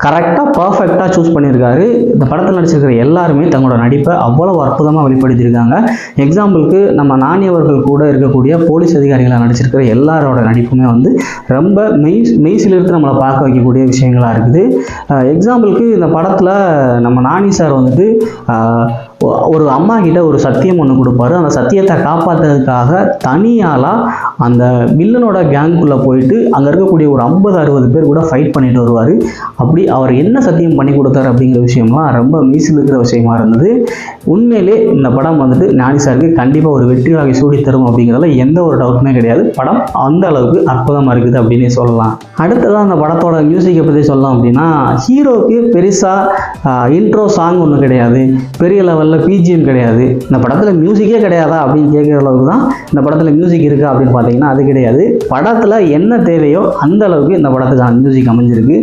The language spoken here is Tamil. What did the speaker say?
கரெக்டாக பர்ஃபெக்டாக சூஸ் பண்ணியிருக்காரு. இந்த படத்தில் நடிச்சிருக்கிற எல்லாருமே தங்களோட நடிப்பை அவ்வளோ அற்புதமாக வெளிப்படுத்தியிருக்காங்க. எக்ஸாம்பிளுக்கு நம்ம நானி அவர்கள் கூட இருக்கக்கூடிய போலீஸ் அதிகாரிகளாக நடிச்சிருக்கிற எல்லாரோட நடிப்புமே வந்து ரொம்ப மெய்சிலிருந்து நம்மளை பார்க்க வைக்கக்கூடிய விஷயங்களாக இருக்குது. எக்ஸாம்பிளுக்கு இந்த படத்தில் நம்ம நானி சார் வந்துட்டு ஒரு அம்மா கிட்ட ஒரு சத்தியம் ஒன்று கொடுப்பாரு. அந்த சத்தியத்தை காப்பாற்றுறதுக்காக தனியாளாக அந்த வில்லனோட கேங்குள்ளே போயிட்டு அங்கே இருக்கக்கூடிய ஒரு 50-60 பேர் கூட ஃபைட் பண்ணிட்டு வருவார். அப்படி அவர் என்ன சத்தியம் பண்ணி கொடுத்தாரு அப்படிங்கிற விஷயம்லாம் ரொம்ப மெய்சில் இருக்கிற விஷயமா இருந்தது. உண்மையிலே இந்த படம் வந்துட்டு நானி சாருக்கு கண்டிப்பாக ஒரு வெற்றி வாகை சூடி தரும் அப்படிங்கிறதுல எந்த ஒரு டவுட்டுமே கிடையாது. படம் அந்த அளவுக்கு அற்புதமாக இருக்குது அப்படின்னே சொல்லலாம். அடுத்ததான் அந்த படத்தோட மியூசிக்கை பற்றி சொல்லலாம் அப்படின்னா, ஹீரோக்கு பெருசாக இன்ட்ரோ சாங் ஒன்றும் கிடையாது, பெரிய லெவலில் பிஜிஎம் கிடையாது. இந்த படத்தில் மியூசிக்கே கிடையாதா அப்படின்னு கேட்குற அளவுக்கு தான் இந்த படத்தில் மியூசிக் இருக்கா அப்படின்னு பார்த்தீங்கன்னா அது கிடையாது. படத்தில் என்ன தேவையோ அந்த அளவுக்கு இந்த படத்துக்கான மியூசிக் அமைஞ்சிருக்கு.